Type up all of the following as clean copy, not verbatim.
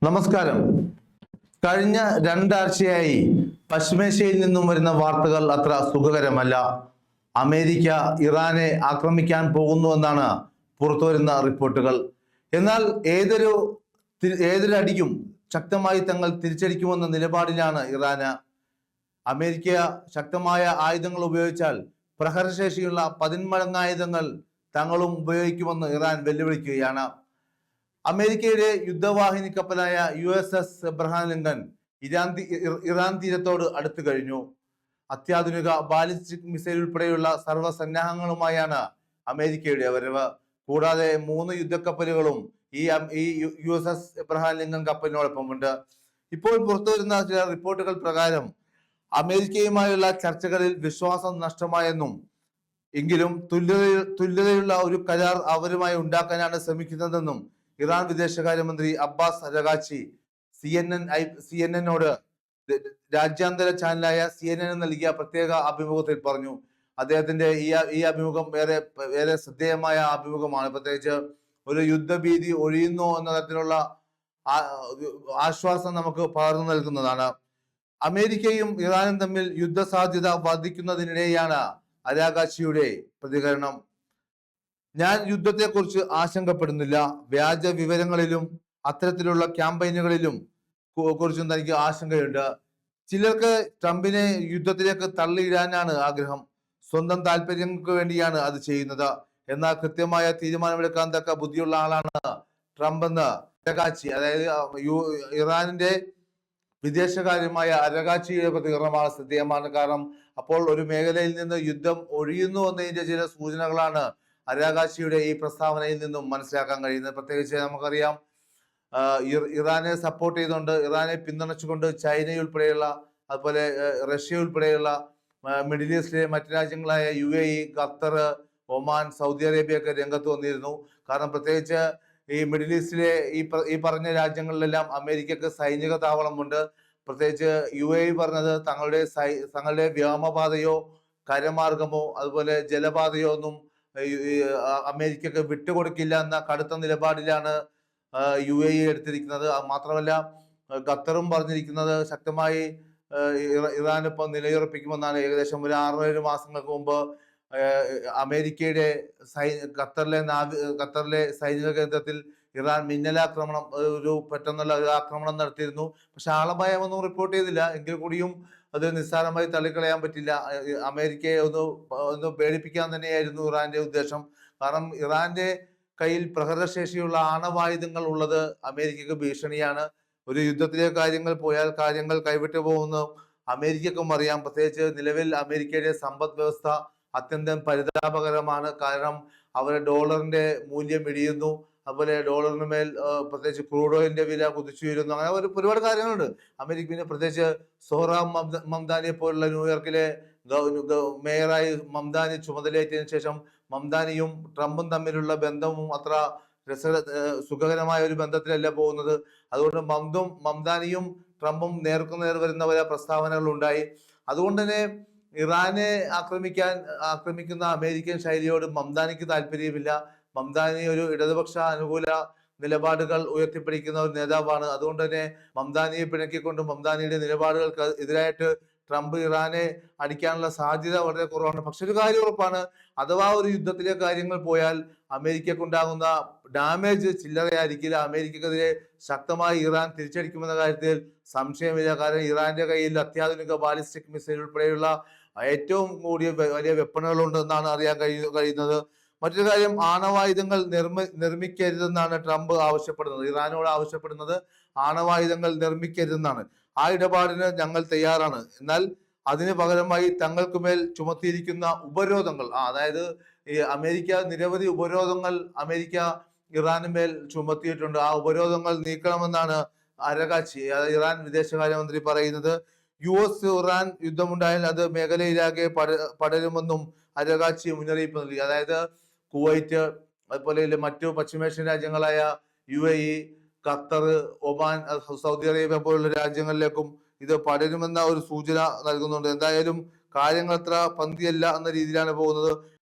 നമസ്കാരം. കഴിഞ്ഞ രണ്ടാഴ്ചയായി പശ്ചിമേഷ്യയിൽ നിന്നും വരുന്ന വാർത്തകൾ അത്ര സുഖകരമല്ല. അമേരിക്ക ഇറാനെ ആക്രമിക്കാൻ പോകുന്നുവെന്നാണ് പുറത്തുവരുന്ന റിപ്പോർട്ടുകൾ. എന്നാൽ ഏതൊരു അടിക്കും ശക്തമായി തങ്ങൾ തിരിച്ചടിക്കുമെന്ന നിലപാടിലാണ് ഇറാന്. അമേരിക്ക ശക്തമായ ആയുധങ്ങൾ ഉപയോഗിച്ചാൽ പ്രഹരശേഷിയുള്ള 10 മടങ്ങ് ആയുധങ്ങൾ തങ്ങളും ഉപയോഗിക്കുമെന്ന് ഇറാൻ വെല്ലുവിളിക്കുകയാണ്. അമേരിക്കയുടെ യുദ്ധവാഹിനി കപ്പലായ USS എബ്രഹാം ലിങ്കൺ ഇറാൻ തീരത്തോട് അടുത്തു കഴിഞ്ഞു. അത്യാധുനിക ബാലിസ്റ്റിക് മിസൈൽ ഉൾപ്പെടെയുള്ള സർവ്വസന്നാഹങ്ങളുമായാണ് അമേരിക്കയുടെ വരവ്. കൂടാതെ 3 യുദ്ധക്കപ്പലുകളും ഈ USS എബ്രഹാം ലിങ്കൺ കപ്പലിനോടൊപ്പമുണ്ട്. ഇപ്പോൾ പുറത്തുവരുന്ന ചില റിപ്പോർട്ടുകൾ പ്രകാരം അമേരിക്കയുമായുള്ള ചർച്ചകളിൽ വിശ്വാസം നഷ്ടമായെന്നും എങ്കിലും തുല്യതയുള്ള ഒരു കരാർ അവരുമായി ഉണ്ടാക്കാനാണ് ശ്രമിക്കുന്നതെന്നും ഇറാൻ വിദേശകാര്യമന്ത്രി അബ്ബാസ് അരഗാച്ചി CNN-നോട് രാജ്യാന്തര ചാനലായ CNN നൽകിയ പ്രത്യേക അഭിമുഖത്തിൽ പറഞ്ഞു. അദ്ദേഹത്തിന്റെ ഈ അഭിമുഖം ഏറെ ശ്രദ്ധേയമായ അഭിമുഖമാണ്. പ്രത്യേകിച്ച് ഒരു യുദ്ധഭീതി ഒഴിയുന്നു എന്ന തരത്തിലുള്ള ആശ്വാസം നമുക്ക് പകർന്നു നൽകുന്നതാണ്. അമേരിക്കയും ഇറാനും തമ്മിൽ യുദ്ധ സാധ്യത വർദ്ധിക്കുന്നതിനിടെയാണ് അരാഗാച്ചിയുടെ പ്രതികരണം. ഞാൻ യുദ്ധത്തെക്കുറിച്ച് ആശങ്കപ്പെടുന്നില്ല. വ്യാജ വിവരങ്ങളിലും അത്തരത്തിലുള്ള ക്യാമ്പയിനുകളിലും കുറിച്ചും തനിക്ക് ആശങ്കയുണ്ട്. ചിലർക്ക് ട്രംപിനെ യുദ്ധത്തിലേക്ക് തള്ളിയിടാനാണ് ആഗ്രഹം. സ്വന്തം താല്പര്യങ്ങൾക്ക് വേണ്ടിയാണ് അത് ചെയ്യുന്നത്. എന്നാൽ കൃത്യമായ തീരുമാനമെടുക്കാൻ തക്ക ബുദ്ധിയുള്ള ആളാണ് ട്രംപ് എന്ന് അരഗാച്ചി, അതായത് ഇറാനിന്റെ വിദേശകാര്യമായ അരഗാച്ചിയുടെ പ്രതികരണമാണ് ശ്രദ്ധേയമാണ്. കാരണം അപ്പോൾ ഒരു മേഖലയിൽ നിന്ന് യുദ്ധം ഒഴിയുന്നു എന്നതിന്റെ ചില സൂചനകളാണ് അരഗാച്ചിയുടെ ഈ പ്രസ്താവനയിൽ നിന്നും മനസ്സിലാക്കാൻ കഴിയുന്നത്. പ്രത്യേകിച്ച് നമുക്കറിയാം, ഇറാനെ സപ്പോർട്ട് ചെയ്തുകൊണ്ട്, ഇറാനെ പിന്തുണച്ചുകൊണ്ട് ചൈനയുൾപ്പെടെയുള്ള, അതുപോലെ റഷ്യ ഉൾപ്പെടെയുള്ള മിഡിൽ ഈസ്റ്റിലെ മറ്റു രാജ്യങ്ങളായ UAE, Qatar, Oman, Saudi Arabia ഒക്കെ രംഗത്ത് വന്നിരുന്നു. കാരണം പ്രത്യേകിച്ച് ഈ മിഡിൽ ഈസ്റ്റിലെ ഈ പറഞ്ഞ രാജ്യങ്ങളിലെല്ലാം അമേരിക്കക്ക് സൈനിക താവളമുണ്ട്. പ്രത്യേകിച്ച് UAE പറഞ്ഞത് തങ്ങളുടെ വ്യോമപാതയോ കരമാർഗമോ അതുപോലെ ജലപാതയോ ഒന്നും അമേരിക്കക്ക് വിട്ടുകൊടുക്കില്ല എന്ന കടുത്ത നിലപാടിലാണ് UAE എടുത്തിരിക്കുന്നത്. മാത്രമല്ല ഖത്തറും പറഞ്ഞിരിക്കുന്നത് ശക്തമായി ഇറാനിപ്പം നിലയുറപ്പിക്കുമെന്നാണ്. ഏകദേശം ഒരു 6-7 മാസങ്ങൾക്ക് മുമ്പ് അമേരിക്കയുടെ ഖത്തറിലെ സൈനിക കേന്ദ്രത്തിൽ ഇറാൻ മിന്നലാക്രമണം, പെട്ടെന്നുള്ള ഒരു ആക്രമണം നടത്തിയിരുന്നു. പക്ഷെ ആളപായമൊന്നും റിപ്പോർട്ട് ചെയ്തില്ല. എങ്കിൽ കൂടിയും അത് നിസ്സാരമായി തള്ളിക്കളയാൻ പറ്റില്ല. അമേരിക്കയെ ഒന്ന് പേടിപ്പിക്കാൻ തന്നെയായിരുന്നു ഇറാന്റെ ഉദ്ദേശം. കാരണം ഇറാന്റെ കയ്യിൽ പ്രഹരശേഷിയുള്ള ആണവായുധങ്ങൾ ഉള്ളത് അമേരിക്കക്ക് ഭീഷണിയാണ്. ഒരു യുദ്ധത്തിലെ കാര്യങ്ങൾ പോയാൽ കാര്യങ്ങൾ കൈവിട്ടു പോകുന്നു അമേരിക്കക്കും അറിയാം. പ്രത്യേകിച്ച് നിലവിൽ അമേരിക്കയുടെ സമ്പദ് വ്യവസ്ഥ അത്യന്തം പരിതാപകരമാണ്. കാരണം അവരുടെ ഡോളറിന്റെ മൂല്യം ഇടിയുന്നു. അതുപോലെ ഡോളറിന് മേൽ പ്രത്യേകിച്ച് ക്രൂഡ് ഓയിലിന്റെ വില കുതിച്ചുയരുന്നു. അങ്ങനെ ഒരുപാട് കാര്യങ്ങളുണ്ട് അമേരിക്ക. പിന്നെ പ്രത്യേകിച്ച് സോഹ്റാം മംദാനിയെ പോലുള്ള ന്യൂയോർക്കിലെ മേയറായി മംദാനി ചുമതലയേറ്റതിനു ശേഷം മംദാനിയും ട്രംപും തമ്മിലുള്ള ബന്ധവും അത്ര സുഖകരമായ ഒരു ബന്ധത്തിലല്ല പോകുന്നത്. അതുകൊണ്ട് മംദാനിയും ട്രംപും നേർക്കുനേർ വരുന്ന പല പ്രസ്താവനകൾ ഉണ്ടായി. അതുകൊണ്ട് തന്നെ ഇറാനെ ആക്രമിക്കുന്ന അമേരിക്കൻ ശൈലിയോട് മംദാനിക്ക് താല്പര്യമില്ല. മംദാനി ഒരു ഇടതുപക്ഷ അനുകൂല നിലപാടുകൾ ഉയർത്തിപ്പിടിക്കുന്ന ഒരു നേതാവാണ്. അതുകൊണ്ട് തന്നെ മംദാനിയെ പിണക്കിക്കൊണ്ട് മംദാനിയുടെ നിലപാടുകൾക്ക് എതിരായിട്ട് ട്രംപ് ഇറാനെ അടിക്കാനുള്ള സാധ്യത വളരെ കുറവാണ്. പക്ഷെ ഒരു കാര്യം ഉറപ്പാണ്, അഥവാ ഒരു യുദ്ധത്തിലെ കാര്യങ്ങൾ പോയാൽ അമേരിക്കക്കുണ്ടാകുന്ന ഡാമേജ് ചില്ലറയായിരിക്കില്ല. അമേരിക്കക്കെതിരെ ശക്തമായി ഇറാൻ തിരിച്ചടിക്കുമെന്ന കാര്യത്തിൽ സംശയമില്ല. കാരണം ഇറാന്റെ കയ്യിൽ അത്യാധുനിക ബാലിസ്റ്റിക് മിസൈൽ ഉൾപ്പെടെയുള്ള ഏറ്റവും കൂടിയ വലിയ വെപ്പണുകൾ ഉണ്ടെന്നാണ് അറിയാൻ കഴിയുന്നത്. മറ്റൊരു കാര്യം, ആണവായുധങ്ങൾ നിർമ്മിക്കരുതെന്നാണ് ട്രംപ് ആവശ്യപ്പെടുന്നത്. ഇറാനോട് ആവശ്യപ്പെടുന്നത് ആണവായുധങ്ങൾ നിർമ്മിക്കരുതെന്നാണ്. ആ ഇടപാടിന് ഞങ്ങൾ തയ്യാറാണ്. എന്നാൽ അതിന് പകരമായി തങ്ങൾക്കുമേൽ ചുമത്തിയിരിക്കുന്ന ഉപരോധങ്ങൾ, അതായത് ഈ അമേരിക്ക നിരവധി ഉപരോധങ്ങൾ ഇറാന് മേൽ ചുമത്തിയിട്ടുണ്ട്. ആ ഉപരോധങ്ങൾ നീക്കണമെന്നാണ് അരഗാച്ചി, ഇറാൻ വിദേശകാര്യമന്ത്രി പറയുന്നത്. US ഇറാൻ യുദ്ധമുണ്ടായാൽ അത് മേഖലയിലാകെ പടരുമെന്നും അരഗാച്ചി മുന്നറിയിപ്പ് നൽകി. അതായത് കുവൈറ്റ്, അതുപോലെ മറ്റു പശ്ചിമേഷ്യൻ രാജ്യങ്ങളായ UAE, Qatar, Oman, Saudi Arabia പോലുള്ള രാജ്യങ്ങളിലേക്കും ഇത് പടരുമെന്ന ഒരു സൂചന നൽകുന്നുണ്ട്. എന്തായാലും കാര്യങ്ങൾ അത്ര പന്തിയല്ല എന്ന രീതിയിലാണ് പോകുന്നത്.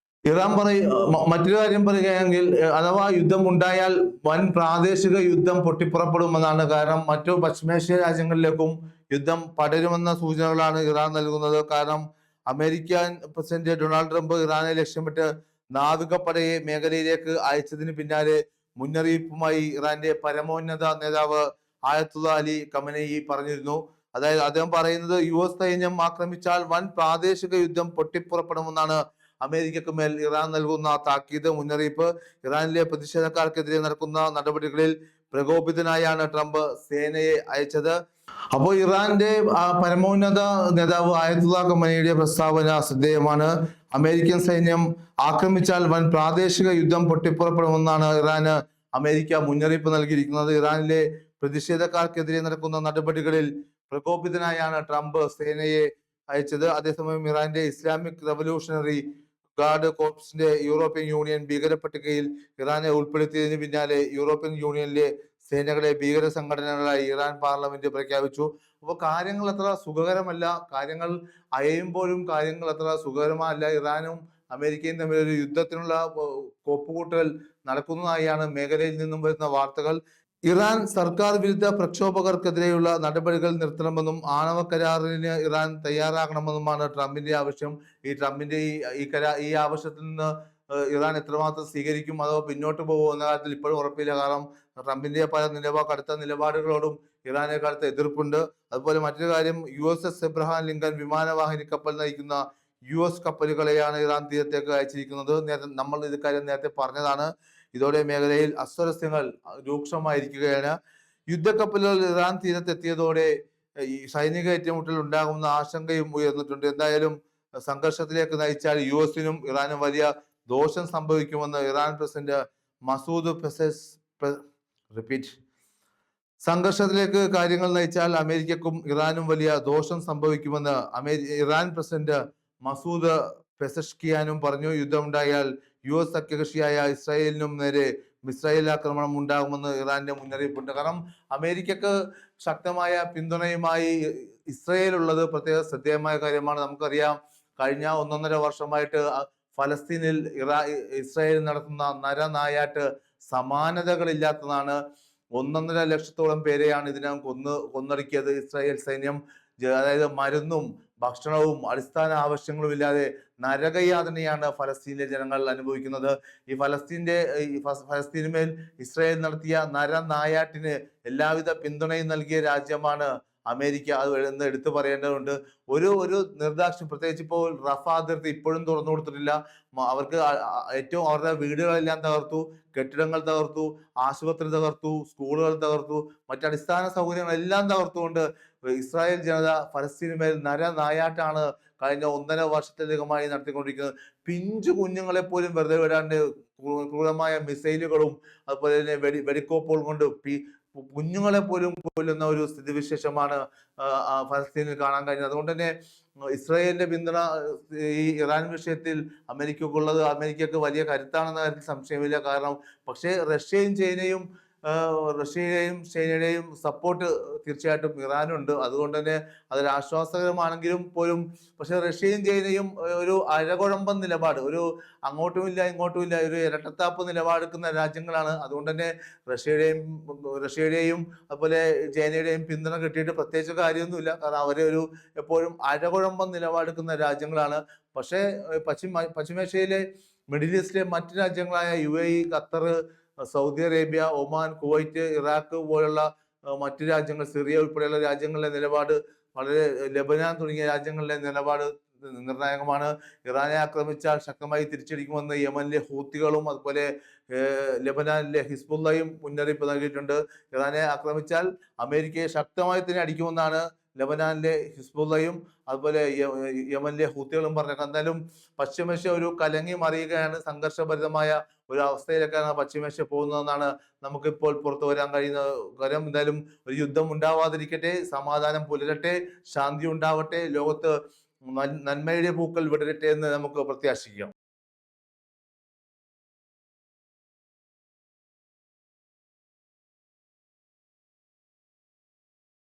ഇറാൻ മറ്റൊരു കാര്യം പറയുകയാണെങ്കിൽ അഥവാ യുദ്ധം ഉണ്ടായാൽ വൻ പ്രാദേശിക യുദ്ധം പൊട്ടിപ്പുറപ്പെടുമെന്നാണ്. കാരണം മറ്റു പശ്ചിമേഷ്യ രാജ്യങ്ങളിലേക്കും യുദ്ധം പടരുമെന്ന സൂചനകളാണ് ഇറാൻ നൽകുന്നത്. കാരണം അമേരിക്കൻ പ്രസിഡന്റ് ഡൊണാൾഡ് ട്രംപ് ഇറാനെ ലക്ഷ്യമിട്ട് നാവികപ്പടയെ മേഖലയിലേക്ക് അയച്ചതിന് പിന്നാലെ മുന്നറിയിപ്പുമായി ഇറാന്റെ പരമോന്നത നേതാവ് ആയത്തുള്ള അലി ഖമനയി പറഞ്ഞിരുന്നു. അതായത് അദ്ദേഹം പറയുന്നത് US സൈന്യം ആക്രമിച്ചാൽ വൻ പ്രാദേശിക യുദ്ധം പൊട്ടിപ്പുറപ്പെടുമെന്നാണ്. അമേരിക്കക്ക് മേൽ ഇറാൻ നൽകുന്ന താക്കീത് മുന്നറിയിപ്പ്. ഇറാനിലെ പ്രതിഷേധക്കാർക്കെതിരെ നടക്കുന്ന നടപടികളിൽ പ്രകോപിതനായാണ് ട്രംപ് സേനയെ അയച്ചത്. അപ്പോൾ ഇറാന്റെ പരമോന്നത നേതാവ് ആയത്തുള്ള ഖമനയുടെ പ്രസ്താവന ശ്രദ്ധേയമാണ്. അമേരിക്കൻ സൈന്യം ആക്രമിച്ചാൽ വൻ പ്രാദേശിക യുദ്ധം പൊട്ടിപ്പുറപ്പെടുമെന്നാണ് ഇറാന് അമേരിക്ക മുന്നറിയിപ്പ് നൽകിയിരിക്കുന്നത്. ഇറാനിലെ പ്രതിഷേധക്കാർക്കെതിരെ നടക്കുന്ന നടപടികളിൽ പ്രകോപിതനായാണ് ട്രംപ് സേനയെ അയച്ചത്. അതേസമയം ഇറാന്റെ ഇസ്ലാമിക് റവല്യൂഷണറി ഗാർഡ് കോർപ്സിന്റെ യൂറോപ്യൻ യൂണിയൻ ഭീകര പട്ടികയിൽ ഇറാനെ ഉൾപ്പെടുത്തിയതിന് പിന്നാലെ യൂറോപ്യൻ യൂണിയനിലെ സേനകളെ ഭീകര സംഘടനകളായി ഇറാൻ പാർലമെന്റ് പ്രഖ്യാപിച്ചു. അപ്പോൾ കാര്യങ്ങൾ അത്ര സുഖകരമല്ല. കാര്യങ്ങൾ അയയുമ്പോഴും കാര്യങ്ങൾ അത്ര സുഖകരമല്ല. ഇറാനും അമേരിക്കയും തമ്മിൽ ഒരു യുദ്ധത്തിനുള്ള കോപ്പുകൂട്ടൽ നടക്കുന്നതായാണ് മേഖലയിൽ നിന്നും വരുന്ന വാർത്തകൾ. ഇറാൻ സർക്കാർ വിരുദ്ധ പ്രക്ഷോഭകർക്കെതിരെയുള്ള നടപടികൾ നിർത്തണമെന്നും ആണവ കരാറിന് ഇറാൻ തയ്യാറാകണമെന്നുമാണ് ട്രംപിന്റെ ആവശ്യം. ട്രംപിന്റെ ഈ ആവശ്യത്തിൽ നിന്ന് ഇറാൻ എത്രമാത്രം സ്വീകരിക്കും അതോ പിന്നോട്ട് പോകുമോ എന്ന കാര്യത്തിൽ ഇപ്പോഴും ഉറപ്പില്ല. കാരണം ട്രംപിന്റെ പല കടുത്ത നിലപാടുകളോടും ഇറാനെ കടുത്ത എതിർപ്പുണ്ട്. അതുപോലെ മറ്റൊരു കാര്യം, USS എബ്രഹാം ലിങ്കൻ വിമാനവാഹിനി കപ്പൽ നയിക്കുന്ന US കപ്പലുകളെയാണ് ഇറാൻ തീരത്തേക്ക് അയച്ചിരിക്കുന്നത്. നമ്മൾ ഇത് കാര്യം നേരത്തെ പറഞ്ഞതാണ്. ഇതോടെ മേഖലയിൽ അസ്വരസ്യങ്ങൾ രൂക്ഷമായിരിക്കുകയാണ്. യുദ്ധക്കപ്പലുകൾ ഇറാൻ തീരത്തെത്തിയതോടെ ഈ സൈനിക ഏറ്റുമുട്ടൽ ഉണ്ടാകുന്ന ആശങ്കയും ഉയർന്നിട്ടുണ്ട്. എന്തായാലും സംഘർഷത്തിലേക്ക് നയിച്ചാൽ US-നും ഇറാനും വലിയ ദോഷം സംഭവിക്കുമെന്ന് ഇറാൻ പ്രസിഡന്റ് മസൂദ് സംഘർഷത്തിലേക്ക് കാര്യങ്ങൾ നയിച്ചാൽ അമേരിക്കക്കും ഇറാനും വലിയ ദോഷം സംഭവിക്കുമെന്ന് ഇറാൻ പ്രസിഡന്റ് മസൂദ് പെസഷ്കിയാനും പറഞ്ഞു. യുദ്ധമുണ്ടായാൽ US സഖ്യകക്ഷിയായ ഇസ്രായേലിനും നേരെ മിസൈൽ ആക്രമണം ഉണ്ടാകുമെന്ന് ഇറാന്റെ മുന്നറിയിപ്പുണ്ട്. കാരണം അമേരിക്കക്ക് ശക്തമായ പിന്തുണയുമായി ഇസ്രായേൽ ഉള്ളത് പ്രത്യേക ശ്രദ്ധേയമായ കാര്യമാണ്. നമുക്കറിയാം, കഴിഞ്ഞ 1.5 വർഷമായിട്ട് ഫലസ്തീനിൽ ഇസ്രായേൽ നടത്തുന്ന നരനായാട്ട് സമാനതകളില്ലാത്തതാണ്. 1.5 ലക്ഷത്തോളം പേരെയാണ് ഇതിനകം കൊന്നൊടുക്കിയത് ഇസ്രായേൽ സൈന്യം. അതായത് മരുന്നും ഭക്ഷണവും അടിസ്ഥാന ആവശ്യങ്ങളും ഇല്ലാതെ നരകയാതനയാണ് ഫലസ്തീനിലെ ജനങ്ങൾ അനുഭവിക്കുന്നത്. ഫലസ്തീനുമേൽ ഇസ്രായേൽ നടത്തിയ നരനായാട്ടിന് എല്ലാവിധ പിന്തുണയും നൽകിയ രാജ്യമാണ് അമേരിക്ക. അത് എടുത്തു പറയേണ്ടതുണ്ട്. ഒരു നിർദാക്ഷ്യം, പ്രത്യേകിച്ച് ഇപ്പോൾ റഫ അതിർത്തി ഇപ്പോഴും തുറന്നു കൊടുത്തിട്ടില്ല. അവർക്ക് ഏറ്റവും അവരുടെ വീടുകളെല്ലാം തകർത്തു, കെട്ടിടങ്ങൾ തകർത്തു, ആശുപത്രി തകർത്തു, സ്കൂളുകൾ തകർത്തു, മറ്റടിസ്ഥാന സൗകര്യങ്ങളെല്ലാം തകർത്തുകൊണ്ട് ഇസ്രായേൽ ജനത ഫലസ്തീനുമേൽ നരനായാട്ടാണ് കഴിഞ്ഞ 1.5 വർഷത്തിലധികമായി നടത്തിക്കൊണ്ടിരിക്കുന്നത്. പിഞ്ചു കുഞ്ഞുങ്ങളെ പോലും വെറുതെ വിടാണ്ട് ക്രൂരമായ മിസൈലുകളും അതുപോലെ തന്നെ വെടിക്കോപ്പുകൾ കൊണ്ട് കുഞ്ഞുങ്ങളെ പോലും കൊല്ലുന്ന ഒരു സ്ഥിതിവിശേഷമാണ് ഫലസ്തീനിൽ കാണാൻ കഴിഞ്ഞത്. അതുകൊണ്ട് തന്നെ ഇസ്രായേലിന്റെ പിന്തുണ ഈ ഇറാൻ വിഷയത്തിൽ അമേരിക്കക്കുള്ളത് അമേരിക്കക്ക് വലിയ കരുത്താണെന്ന കാര്യത്തിൽ സംശയമില്ല. കാരണം പക്ഷേ റഷ്യയും ചൈനയുടെയും സപ്പോർട്ട് തീർച്ചയായിട്ടും ഇറാനുണ്ട്. അതുകൊണ്ട് തന്നെ അതൊരു ആശ്വാസകരമാണെങ്കിലും പോലും പക്ഷെ റഷ്യയും ചൈനയും ഒരു അഴകുഴമ്പൻ നിലപാട്, ഒരു അങ്ങോട്ടുമില്ല ഇങ്ങോട്ടുമില്ല, ഒരു ഇരട്ടത്താപ്പ് നിലപാടെടുക്കുന്ന രാജ്യങ്ങളാണ്. അതുകൊണ്ട് തന്നെ റഷ്യയുടെയും അതുപോലെ ചൈനയുടെയും പിന്തുണ കിട്ടിയിട്ട് പ്രത്യേകിച്ച് കാര്യമൊന്നുമില്ല. കാരണം അവരെ എപ്പോഴും അഴകുഴമ്പൻ നിലപാടെടുക്കുന്ന രാജ്യങ്ങളാണ്. പക്ഷേ പശ്ചിമേഷ്യയിലെ മിഡിൽ ഈസ്റ്റിലെ മറ്റു രാജ്യങ്ങളായ UAE, Qatar, Saudi Arabia, Oman, Kuwait, Iraq പോലുള്ള മറ്റു രാജ്യങ്ങൾ, സിറിയ ഉൾപ്പെടെയുള്ള രാജ്യങ്ങളിലെ നിലപാട് വളരെ, ലെബനാൻ തുടങ്ങിയ രാജ്യങ്ങളിലെ നിലപാട് നിർണായകമാണ്. ഇറാനെ ആക്രമിച്ചാൽ ശക്തമായി തിരിച്ചടിക്കുമെന്ന് യമനിലെ ഹൂത്തികളും അതുപോലെ ലെബനാനിലെ ഹിസ്ബുള്ളയും മുന്നറിയിപ്പ് നൽകിയിട്ടുണ്ട്. ഇറാനെ ആക്രമിച്ചാൽ അമേരിക്കയെ ശക്തമായി തന്നെ അടിക്കുമെന്നാണ് ലെബനാനിലെ ഹിസ്ബുള്ളയും അതുപോലെ യമനിലെ ഹൂത്തികളും പറഞ്ഞേക്കാം. എന്തായാലും പശ്ചിമേഷ്യ ഒരു കലങ്ങി മറിയുകയാണ്. സംഘർഷഭരിതമായ ഒരു അവസ്ഥയിലേക്കാണ് പശ്ചിമേഷ്യ പോകുന്നതെന്നാണ് നമുക്കിപ്പോൾ പുറത്തു വരാൻ കഴിയുന്ന കാര്യം. എന്തായാലും ഒരു യുദ്ധം ഉണ്ടാവാതിരിക്കട്ടെ, സമാധാനം പുലരട്ടെ, ശാന്തി ഉണ്ടാവട്ടെ, ലോകത്ത് നന്മയുടെ പൂക്കൾ വിടരട്ടെ എന്ന് നമുക്ക് പ്രത്യാശിക്കാം.